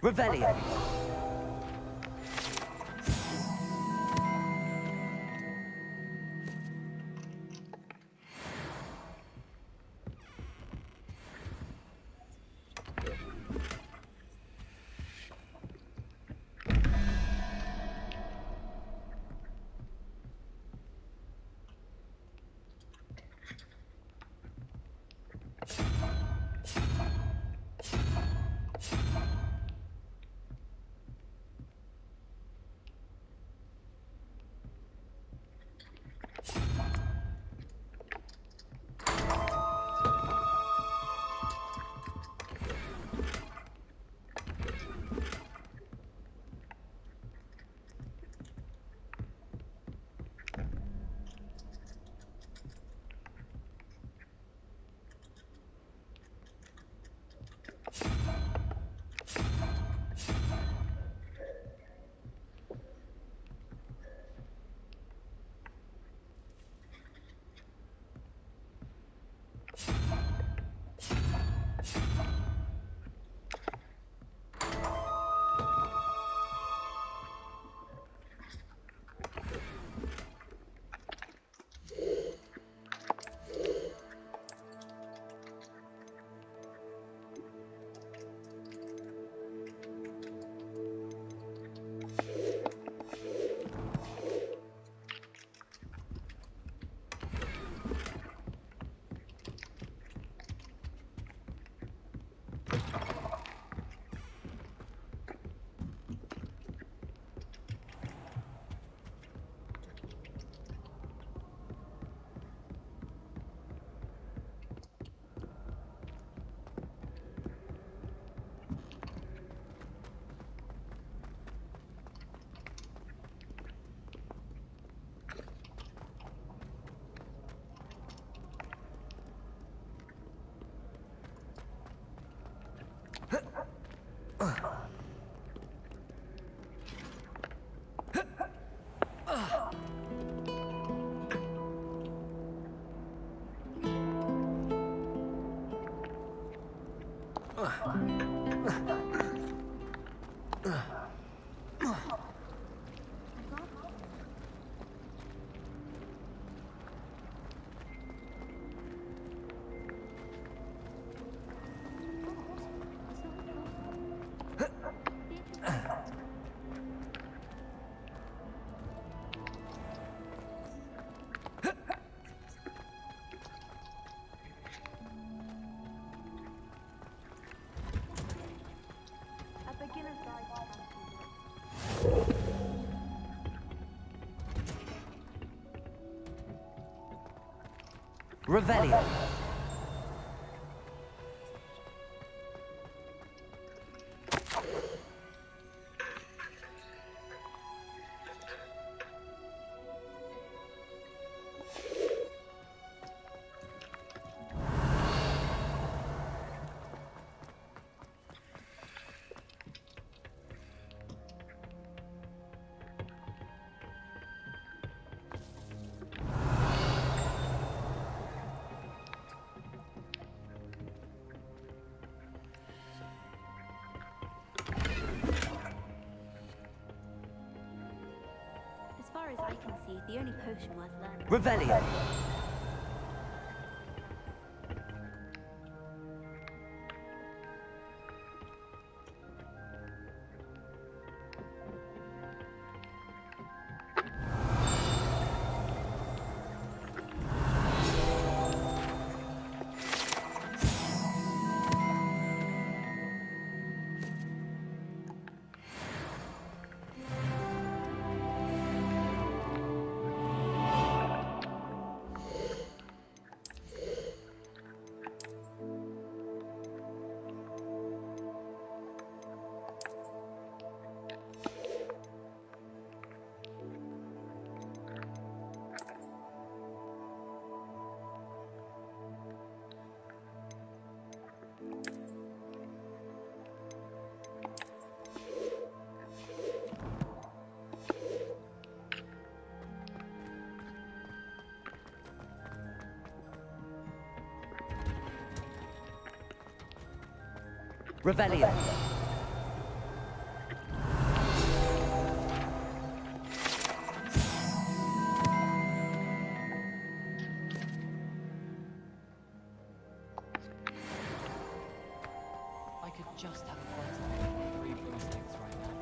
Revelio. Revelio. As far as I can see, the only potion worth learning. Revelio. Revelio. just haven't got it. Three instincts right now.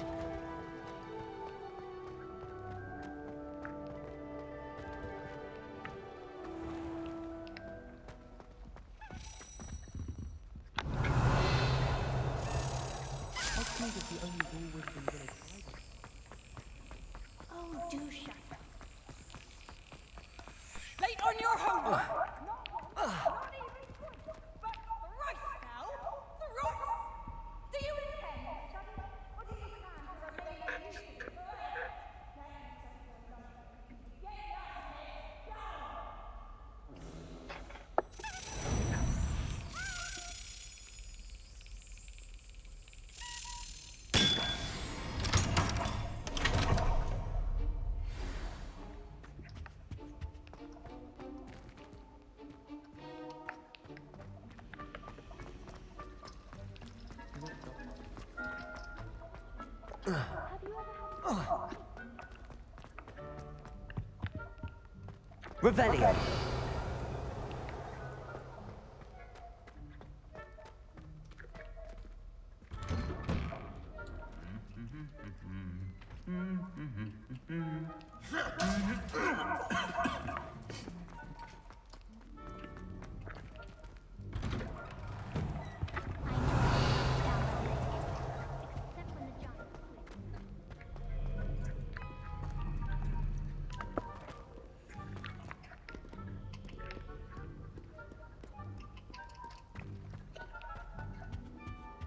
Hogwarts is the only door within the village either. Oh, do shut up. Late on your homework? Not even good. But thrice now? Thrice? Do you intend to study? Or do you plan to remain useless forever? Revelio.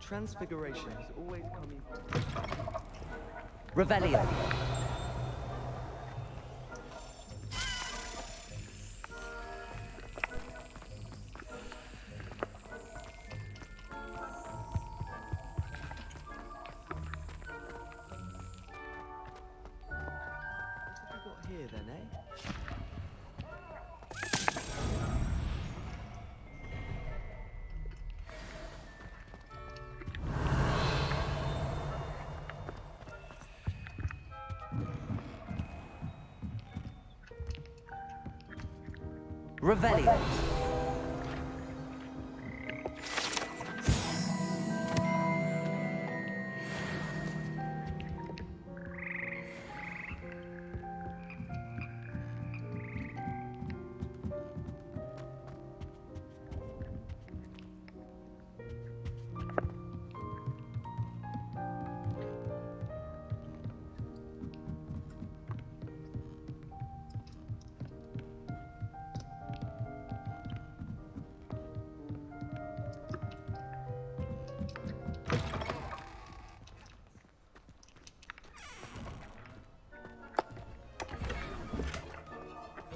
Transfiguration has always come in. Revelio. What have we got here then, eh? Revelio.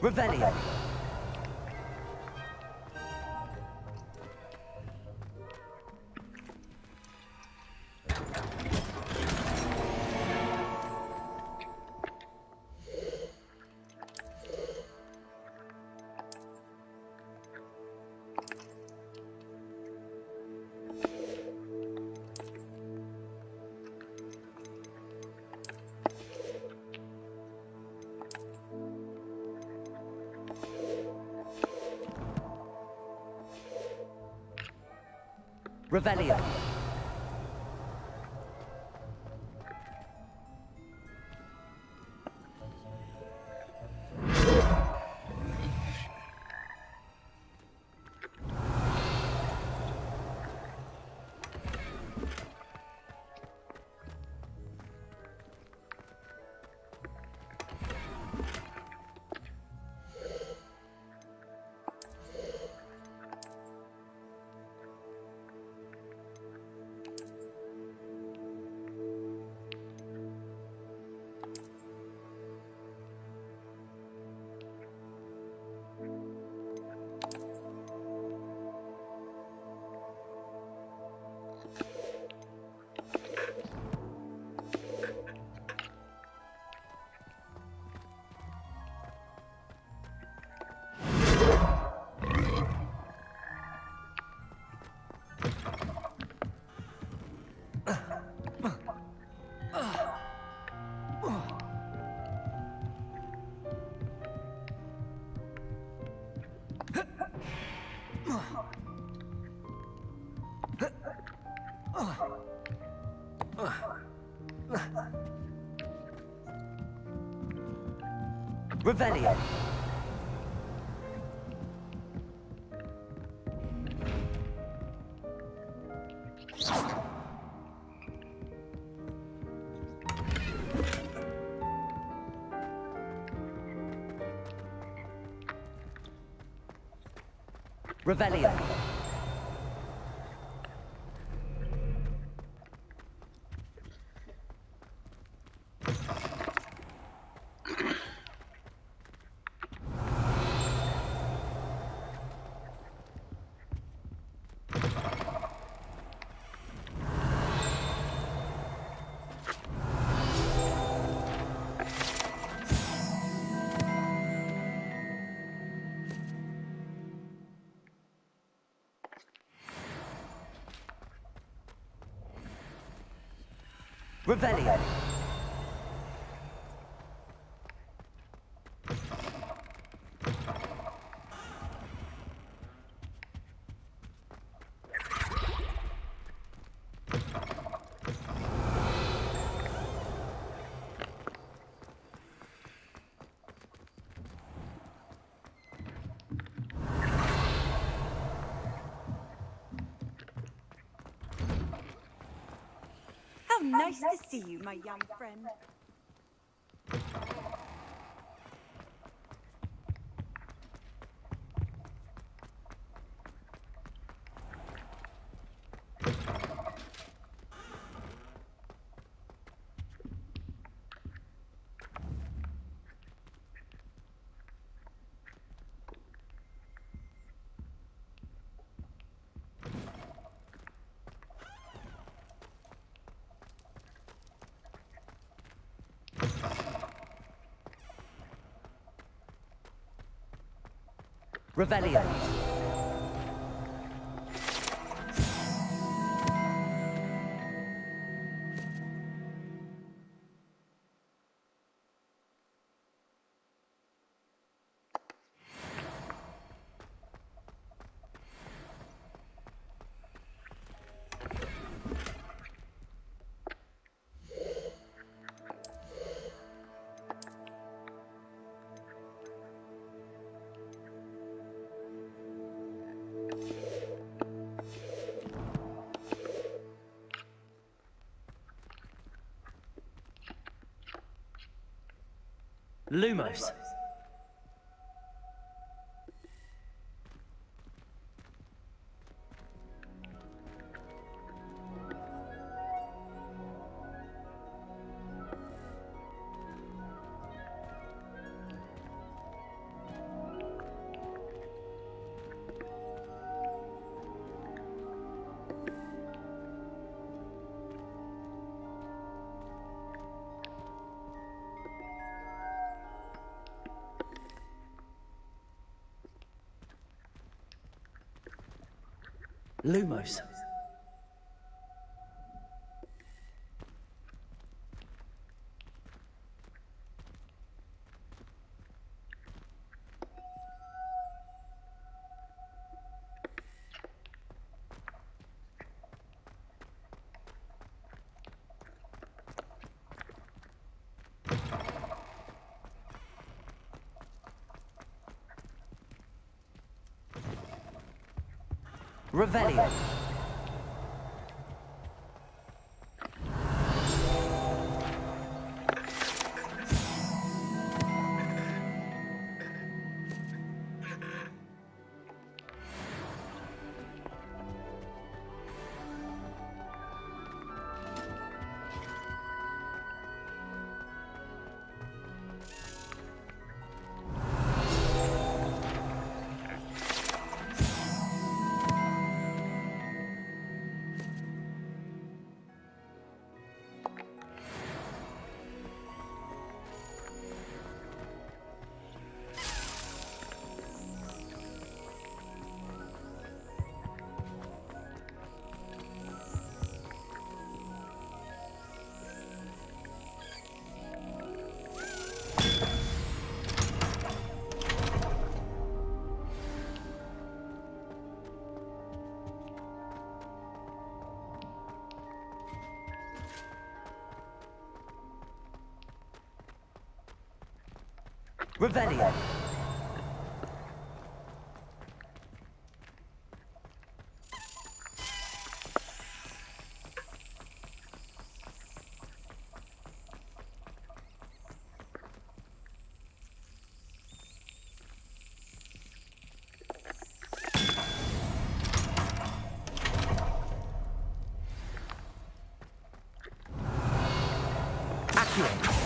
Revelio. Revelio. Revelio. Revelio. Revelio. How nice to see you, my young friend. Revelio. Lumos. Lumos. Revelio. Revelio. Accio.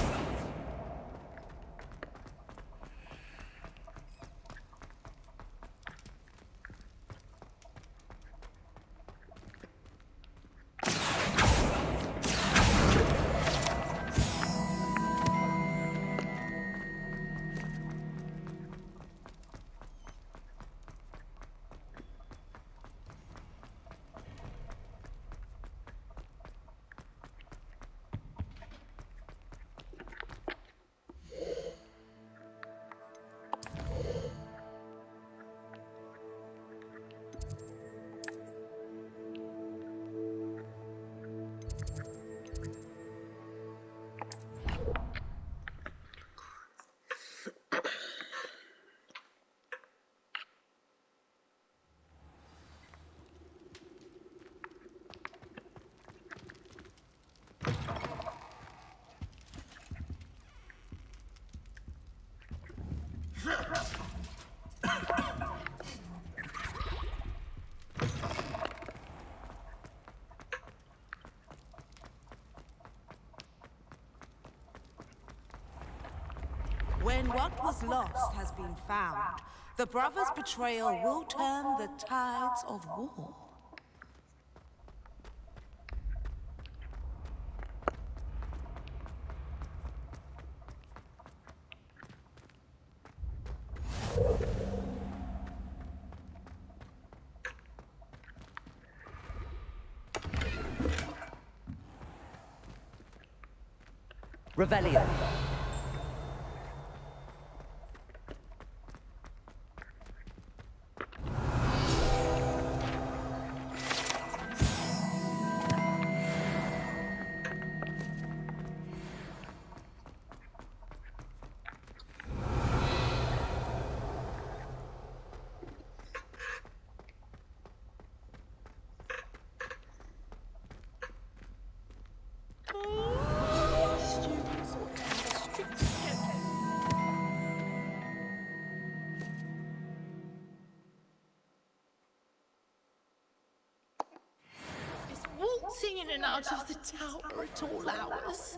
When what was lost has been found, the brothers' betrayal will turn the tides of war. Revelio. It's waltzing in and out of the tower at all hours.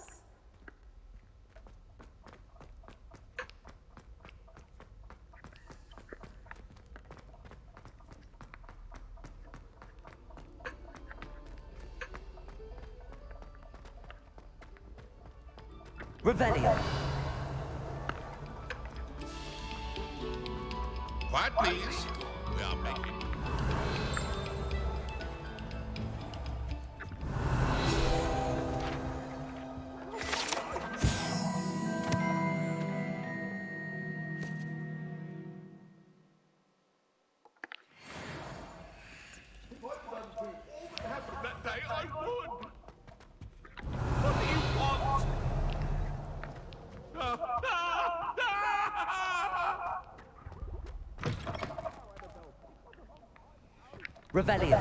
Revelio. Quiet, please. We are making. If I could undo all that happened that day, I would. What do you want? Revelio.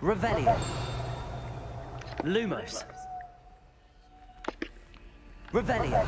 Revelio. Lumos. Revelio.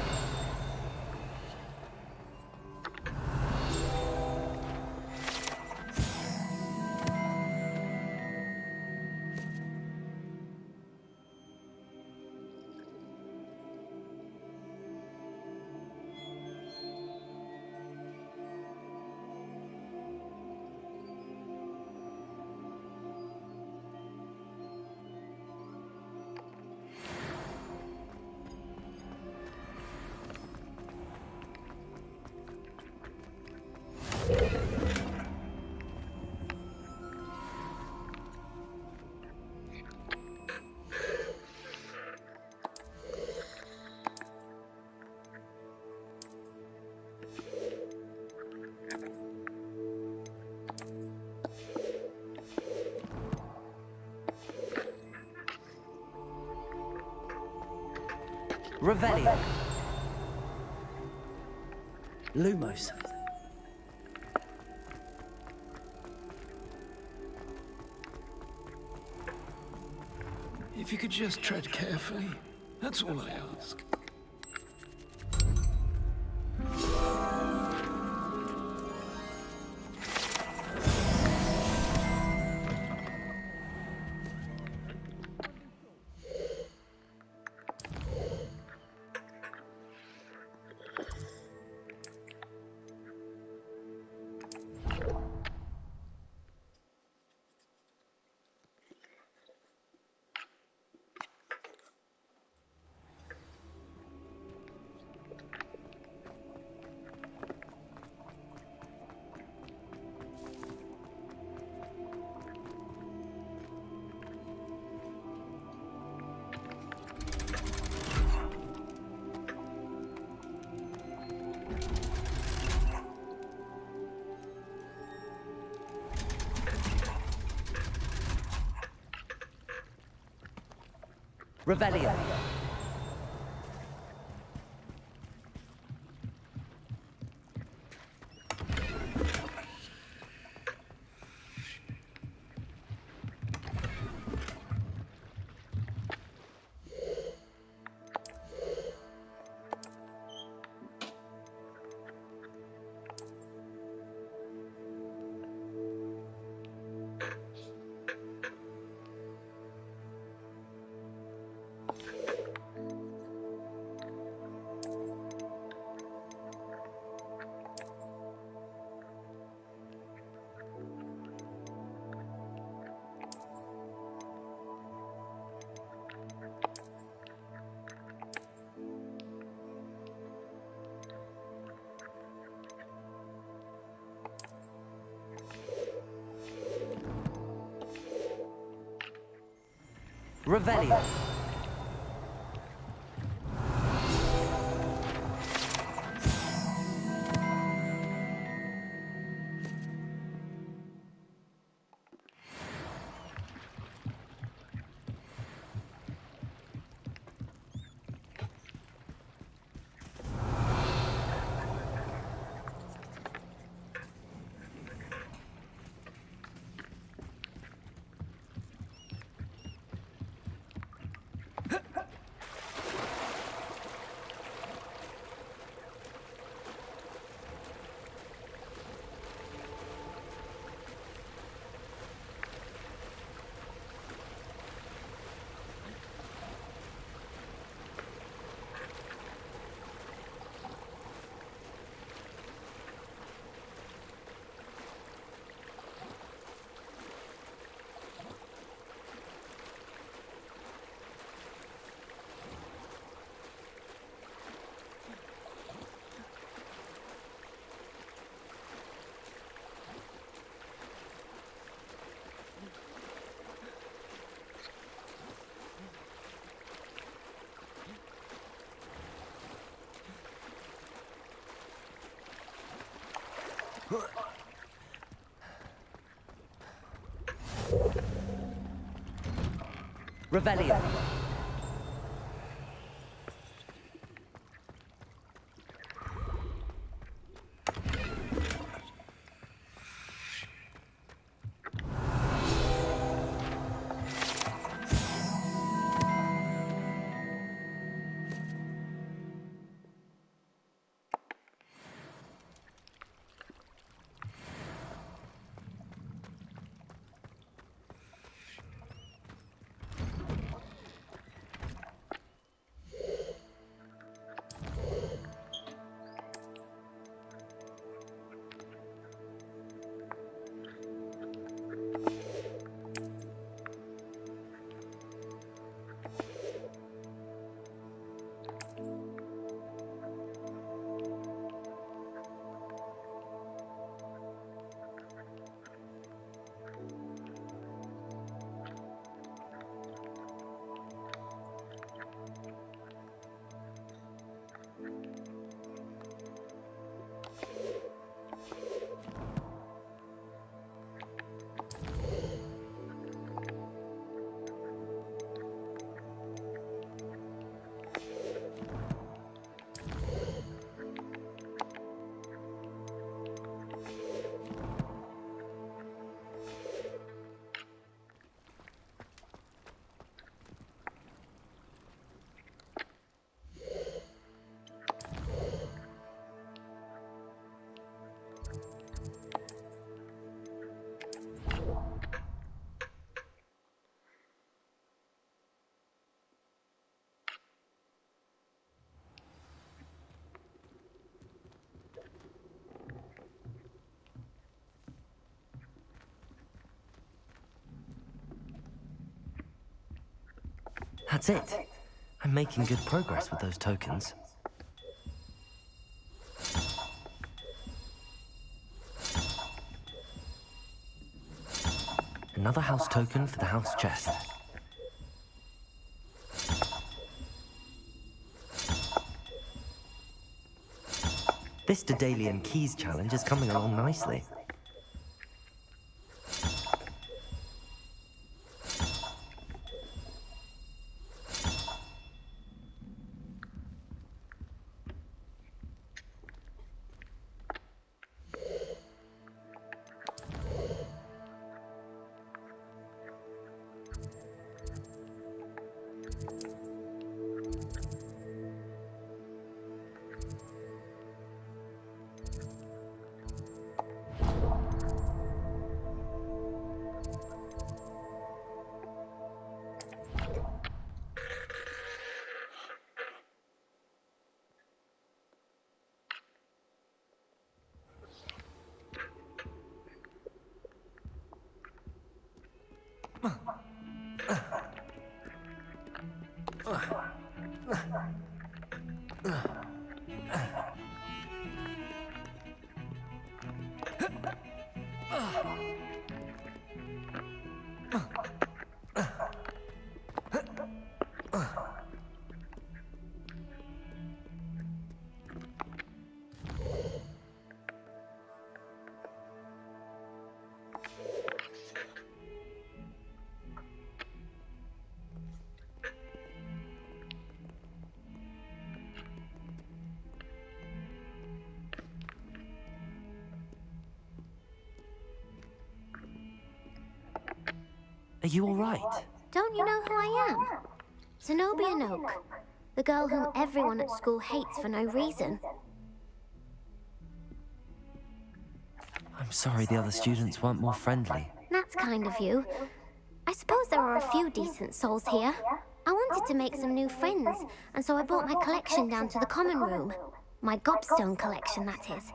Revelio. Lumos. If you could just tread carefully, that's all I ask. Revelio. Revelio. Revelio. That's it. I'm making good progress with those tokens. Another house token for the house chest. This Daedalian Keys challenge is coming along nicely. Are you all right? Don't you know who I am? Zenobia Noak, the girl whom everyone at school hates for no reason. I'm sorry the other students weren't more friendly. That's kind of you. I suppose there are a few decent souls here. I wanted to make some new friends, and so I brought my collection down to the common room. My gobstone collection, that is.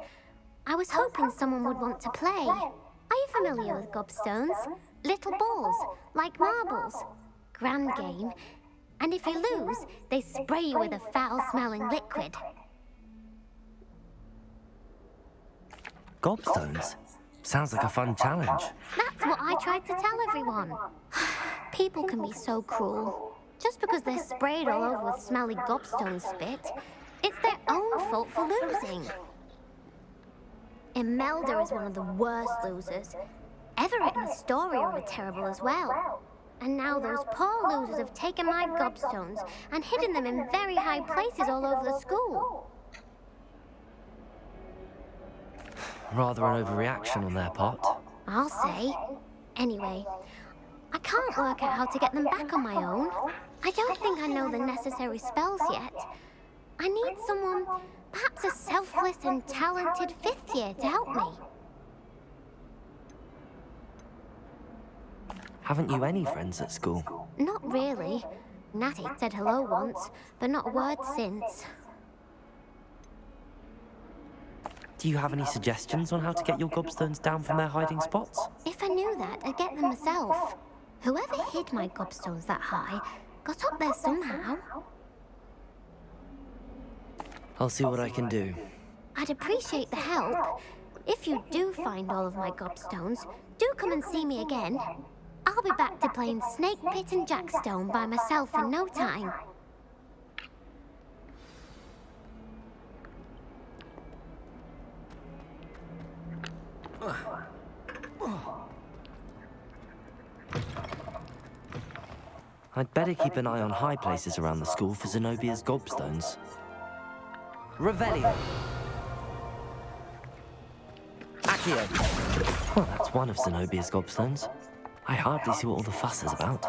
I was hoping someone would want to play. Are you familiar with gobstones? Little balls, like marbles. Grand game. And if you lose, they spray you with a foul-smelling liquid. Gobstones? Sounds like a fun challenge. That's what I tried to tell everyone. People can be so cruel. Just because they're sprayed all over with smelly gobstone spit, it's their own fault for losing. Imelda is one of the worst losers. Everett and Astoria are terrible as well. And now those poor losers have taken my gobstones and hidden them in very high places all over the school. Rather an overreaction on their part. I'll say. Anyway, I can't work out how to get them back on my own. I don't think I know the necessary spells yet. I need someone, perhaps a selfless and talented fifth year to help me. Haven't you any friends at school? Not really. Natty said hello once, but not a word since. Do you have any suggestions on how to get your gobstones down from their hiding spots? If I knew that, I'd get them myself. Whoever hid my gobstones that high got up there somehow. I'll see what I can do. I'd appreciate the help. If you do find all of my gobstones, do come and see me again. I'll be back to playing Snake Pit and Jackstone by myself in no time. I'd better keep an eye on high places around the school for Zenobia's gobstones. Revelio! Accio! Well, that's one of Zenobia's gobstones. I hardly see what all the fuss is about.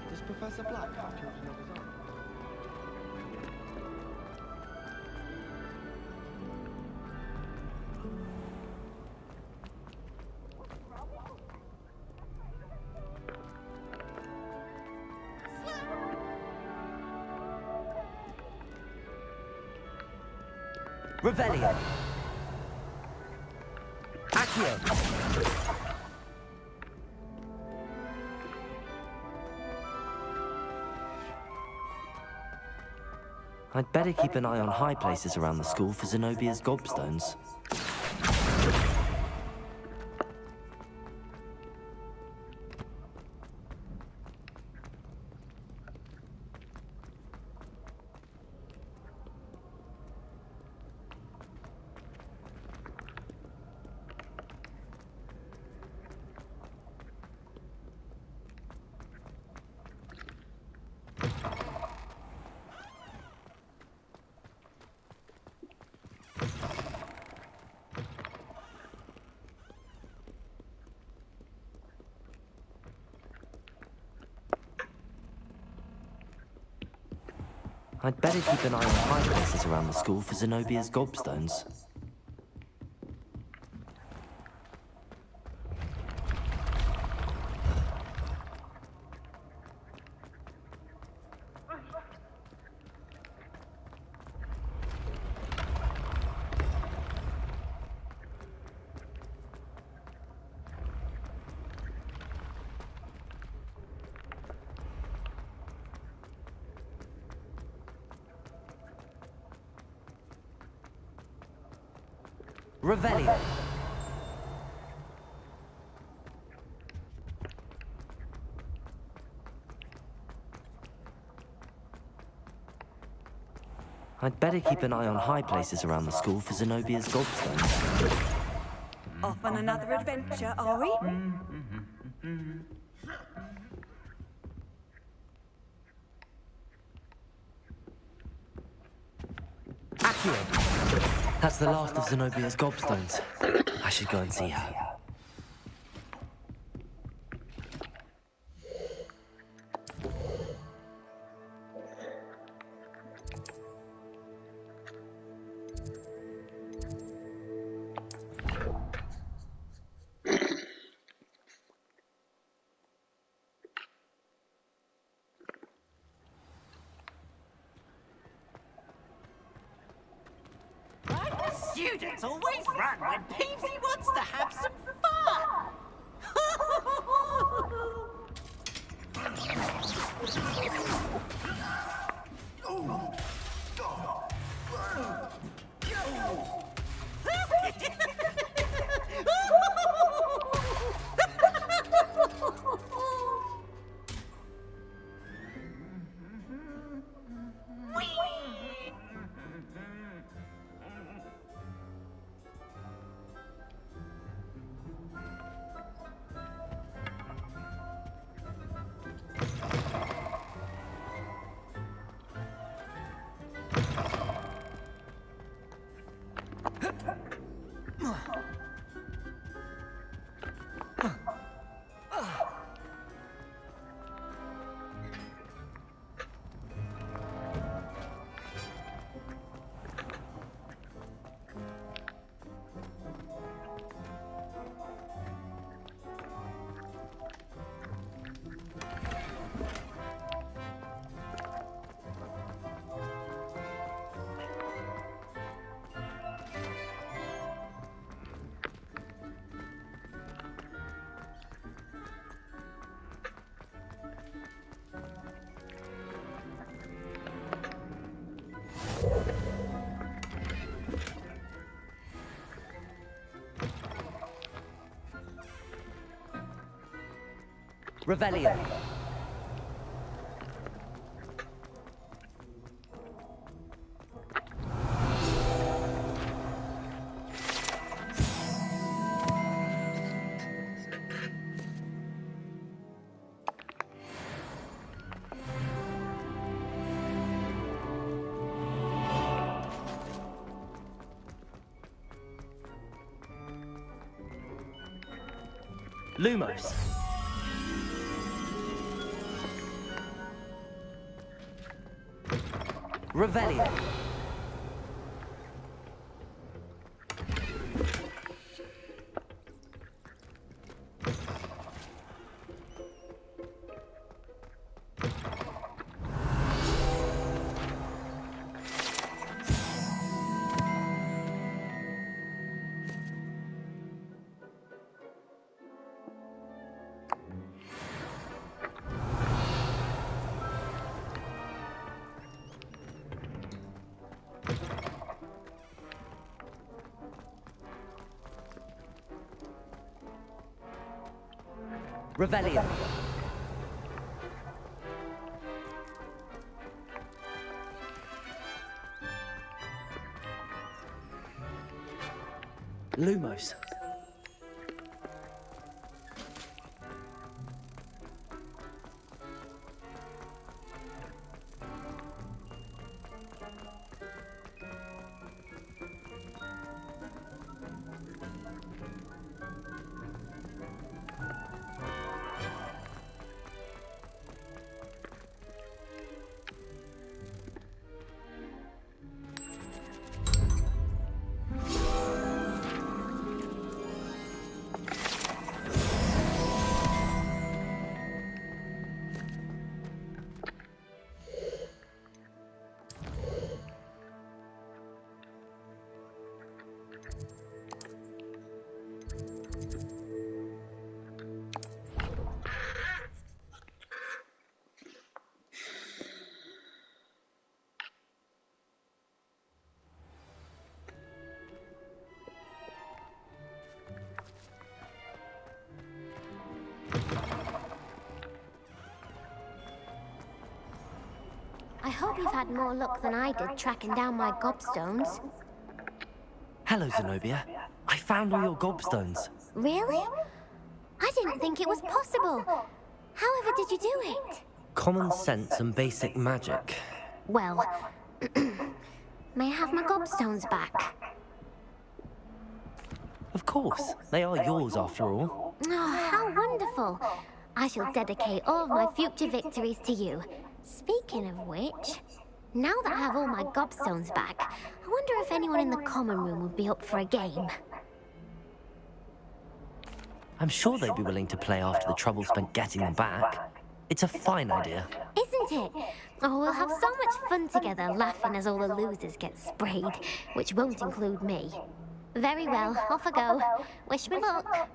Does Professor Black have children of his own? Revelio! Accio! Accio! I'd better keep an eye on high places around the school for Zenobia's gobstones. I'd better keep an eye on high places around the school for Zenobia's gobstones. Revelio. I'd better keep an eye on high places around the school for Zenobia's gobstones. Off on another adventure, are we? Accio! That's the last of Zenobia's gobstones. I should go and see her. Students always run when Peavsy wants to have some fun! Revelio. Lumos. Revelio. Revelio. Lumos. I hope you've had more luck than I did tracking down my gobstones. Hello, Zenobia. I found all your gobstones. Really? I didn't think it was possible. However did you do it? Common sense and basic magic. Well, may I have my gobstones back? Of course. They are yours after all. Oh, how wonderful. I shall dedicate all of my future victories to you. Speaking of which, now that I have all my gobstones back, I wonder if anyone in the common room would be up for a game. I'm sure they'd be willing to play after the trouble spent getting them back. It's a fine idea. Isn't it? Oh, we'll have so much fun together, laughing as all the losers get sprayed, which won't include me. Very well, off I go. Wish me luck.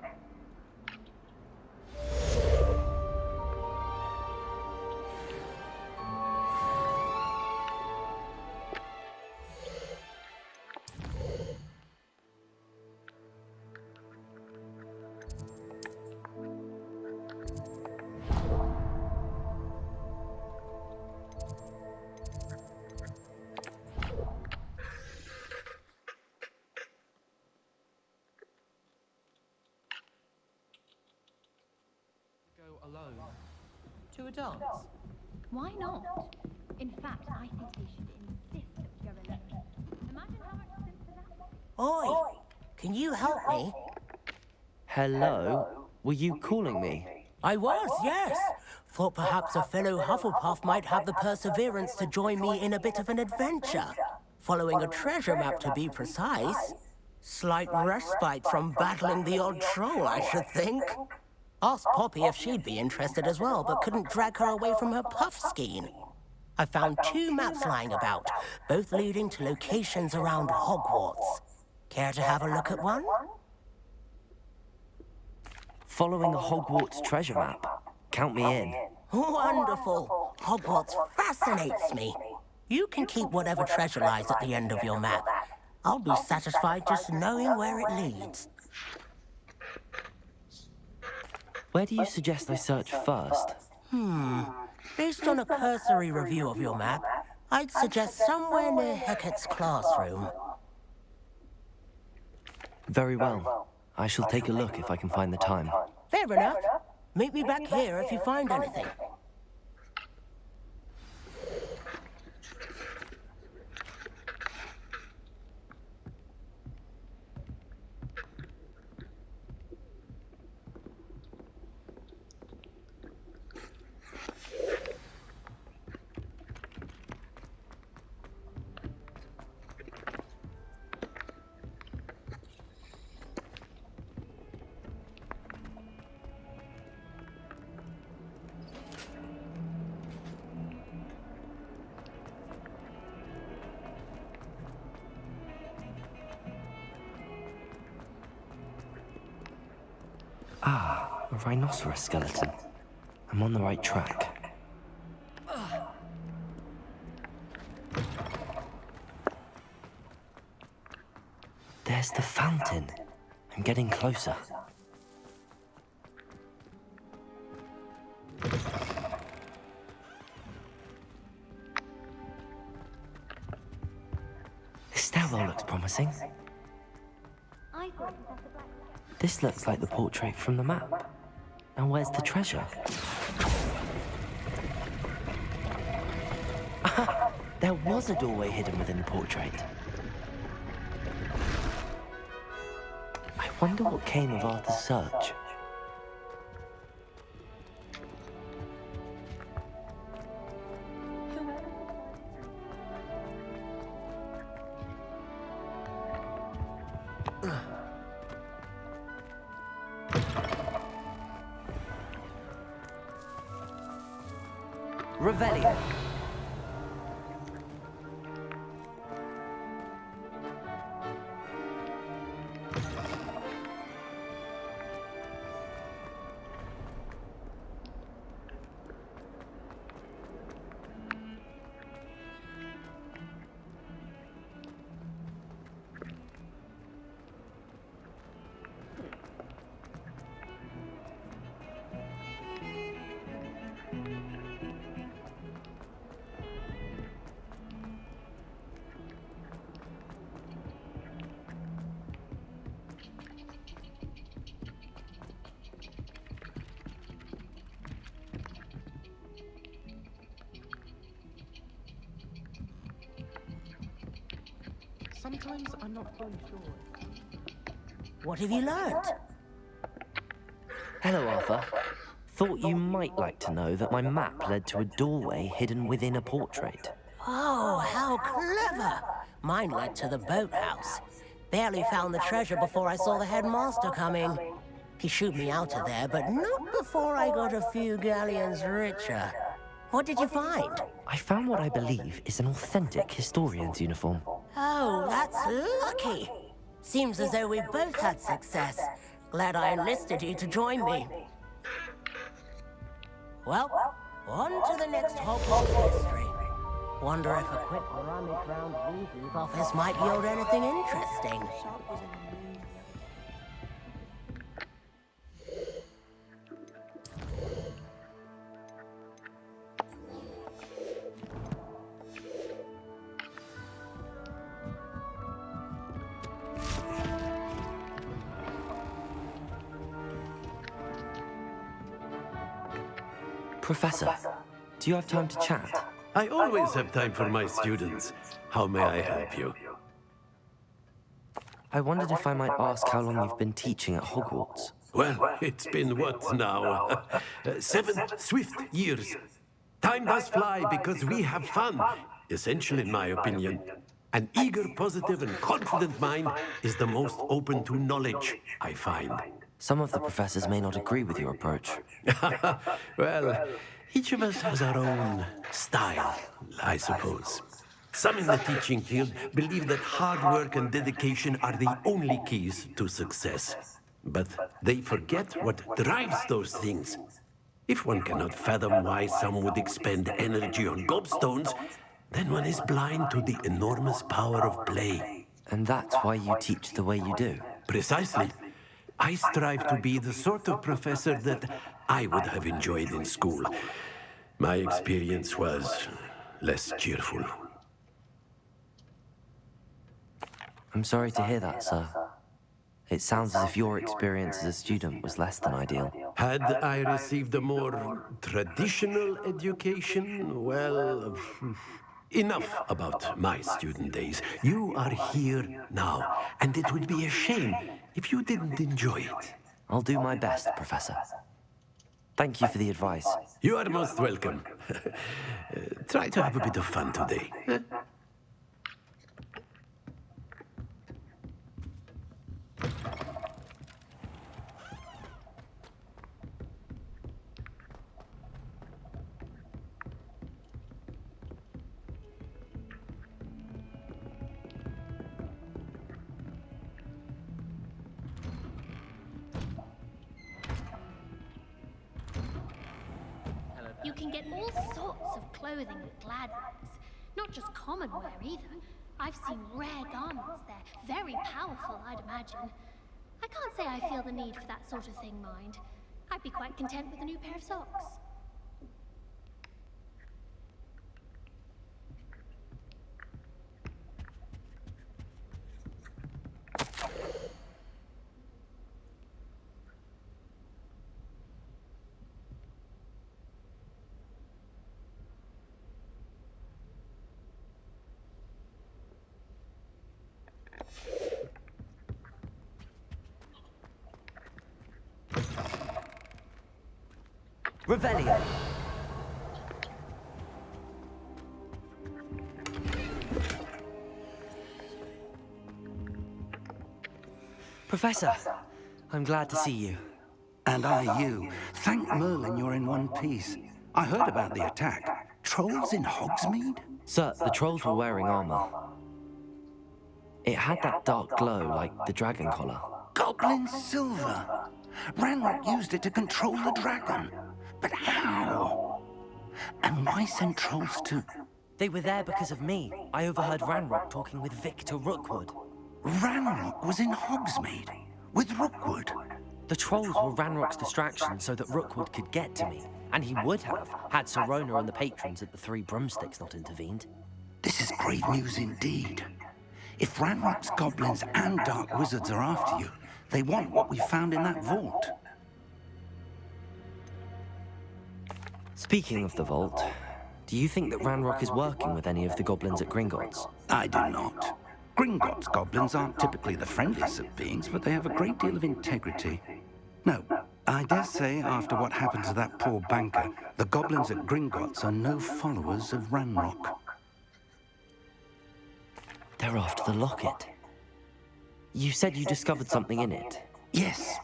Alone. To a dance? Why not? In fact, I think they should insist that we go alone. Imagine how much sense that. Oi! Can you help me? Hello? Were you calling me? I was, yes. Thought perhaps a fellow Hufflepuff might have the perseverance to join me in a bit of an adventure. Following a treasure map, to be precise. Slight respite from battling the odd troll, I should think. Asked Poppy if she'd be interested as well, but couldn't drag her away from her puff skein. I found 2 maps lying about, both leading to locations around Hogwarts. Care to have a look at one? Following a Hogwarts treasure map. Count me in. Wonderful! Hogwarts fascinates me. You can keep whatever treasure lies at the end of your map. I'll be satisfied just knowing where it leads. Where do you suggest I search first? Based on a cursory review of your map, I'd suggest somewhere near Hecat's classroom. Very well. I shall take a look if I can find the time. Fair enough. Meet me back here if you find anything. Ah, a rhinoceros skeleton. I'm on the right track. There's the fountain. I'm getting closer. stairwell looks promising. I thought Professor Black... This looks like the portrait from the map. Now where's the treasure? Aha! There was a doorway hidden within the portrait. I wonder what came of Arthur's search. Revelio. Sometimes I'm not fully sure. What have you learned? Hello, Arthur. Thought you might like to know that my map led to a doorway hidden within a portrait. Oh, how clever! Mine led to the boathouse. Barely found the treasure before I saw the headmaster coming. He shooed me out of there, but not before I got a few galleons richer. What did you find? I found what I believe is an authentic historian's uniform. Oh, that's lucky. Seems as though we both had success. Glad I enlisted you to join me. Well, on to the next Hogwarts history. Wonder if a quick rummage round Weasley's office might yield anything interesting. Professor, do you have time to chat? I always have time for my students. How may I help you? I wondered if I might ask how long you've been teaching at Hogwarts. Well, it's been what now? 7 swift years. Time does fly because we have fun. Essential in my opinion. An eager, positive, and confident mind is the most open to knowledge, I find. Some of the professors may not agree with your approach. Well, each of us has our own style, I suppose. Some in the teaching field believe that hard work and dedication are the only keys to success. But they forget what drives those things. If one cannot fathom why some would expend energy on gobstones, then one is blind to the enormous power of play. And that's why you teach the way you do. Precisely. I strive to be the sort of professor that I would have enjoyed in school. My experience was less cheerful. I'm sorry to hear that, sir. It sounds as if your experience as a student was less than ideal. Had I received a more traditional education, well, enough about my student days. You are here now, and it would be a shame if you didn't enjoy it. I'll do my best, Professor. Thank you for the advice. You are most welcome. Try to have a bit of fun today. You can get all sorts of clothing at Gladwin's. Not just common wear either. I've seen rare garments there. Very powerful, I'd imagine. I can't say I feel the need for that sort of thing, mind. I'd be quite content with a new pair of socks. Revelio! Professor, I'm glad to see you. And I you. Thank Merlin you're in one piece. I heard about the attack. Trolls in Hogsmeade? Sir, the trolls were wearing armor. It had that dark glow like the dragon collar. Goblin silver. Ranrock used it to control the dragon. But how? And why send trolls to... They were there because of me. I overheard Ranrock talking with Victor Rookwood. Ranrock was in Hogsmeade with Rookwood. The trolls were Ranrock's distraction so that Rookwood could get to me. And he would have, had Sirona and the patrons at the Three Broomsticks not intervened. This is grave news indeed. If Ranrock's goblins and dark wizards are after you, they want what we found in that vault. Speaking of the vault, do you think that Ranrock is working with any of the goblins at Gringotts? I do not. Gringotts goblins aren't typically the friendliest of beings, but they have a great deal of integrity. No, I dare say after what happened to that poor banker, the goblins at Gringotts are no followers of Ranrock. They're after the locket. You said you discovered something in it. Yes.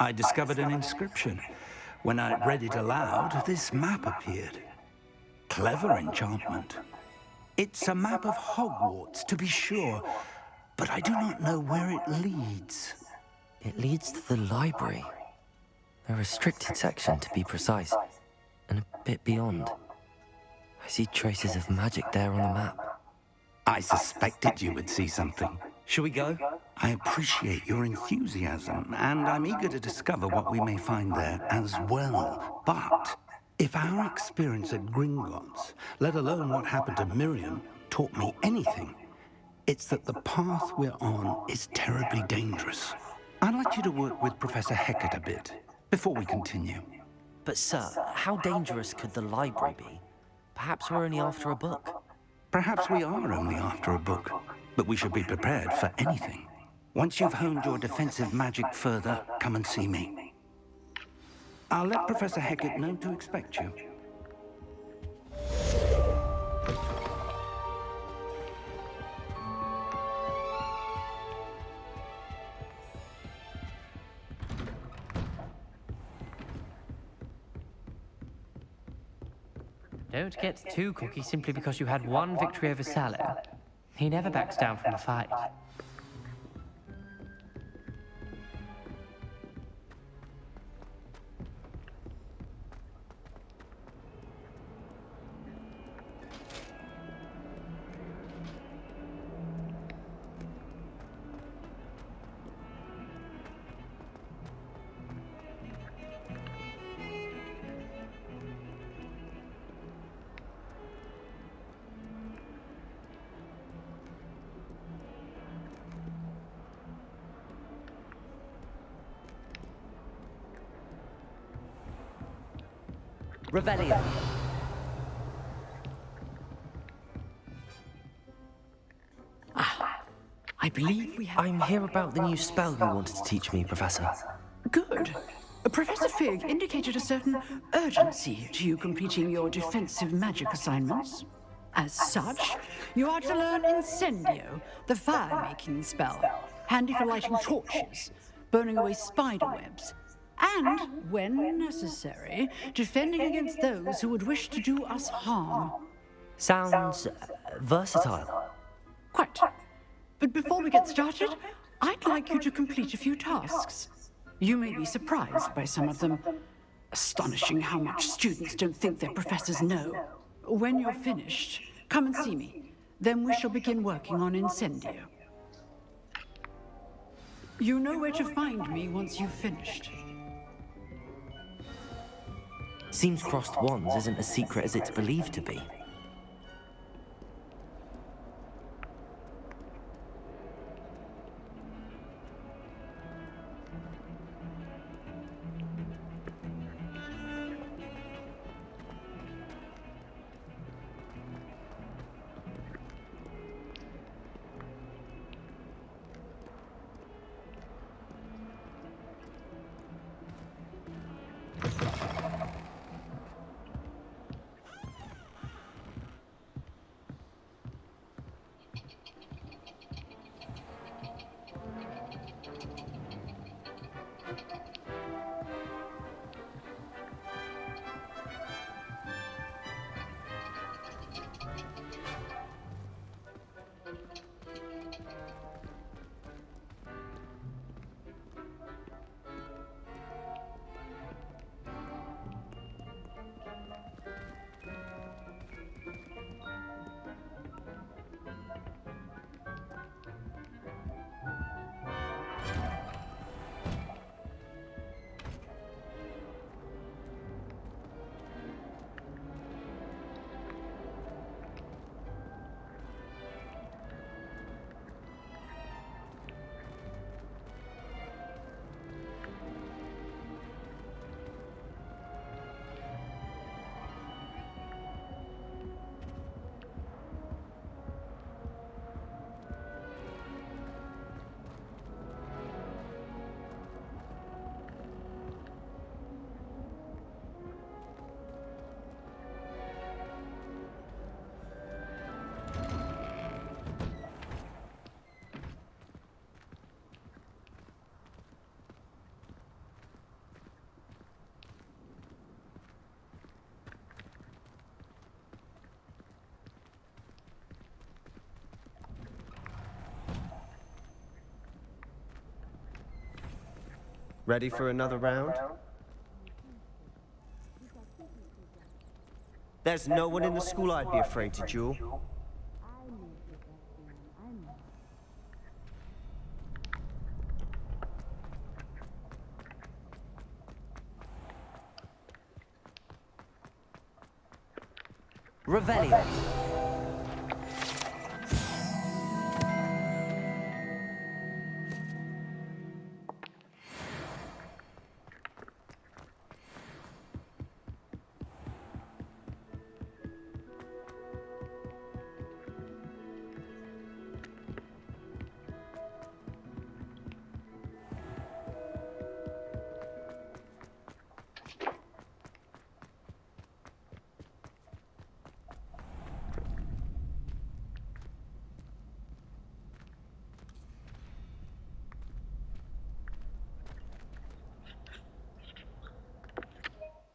I discovered an inscription. When I read it aloud, this map appeared. Clever enchantment. It's a map of Hogwarts, to be sure, but I do not know where it leads. It leads to the library. A restricted section, to be precise, and a bit beyond. I see traces of magic there on the map. I suspected you would see something. Shall we go? I appreciate your enthusiasm, and I'm eager to discover what we may find there as well. But if our experience at Gringotts, let alone what happened to Miriam, taught me anything, it's that the path we're on is terribly dangerous. I'd like you to work with Professor Hecat a bit before we continue. But sir, how dangerous could the library be? Perhaps we're only after a book. Perhaps we are only after a book, but we should be prepared for anything. Once you've honed your defensive magic further, come and see me. I'll let Professor Hecat know to expect you. Don't get too cocky simply because you had one victory over Sallow. He never backs down from a fight. Revelio. I believe we have... I'm here about the new spell you wanted to teach me, Professor. Good. Professor Fig indicated a certain urgency to you completing your defensive magic assignments. As such, you are to learn Incendio, the fire-making spell, handy for lighting torches, burning away spider webs, and, when necessary, defending against those who would wish to do us harm. Sounds versatile. Quite. But before we get started, I'd like you to complete a few tasks. You may be surprised by some of them. Astonishing how much students don't think their professors know. When you're finished, come and see me. Then we shall begin working on Incendio. You know where to find me once you've finished. Seems crossed wands isn't as secret as it's believed to be. Ready for another round? There's no one in the school I'd be afraid to duel. Revelio.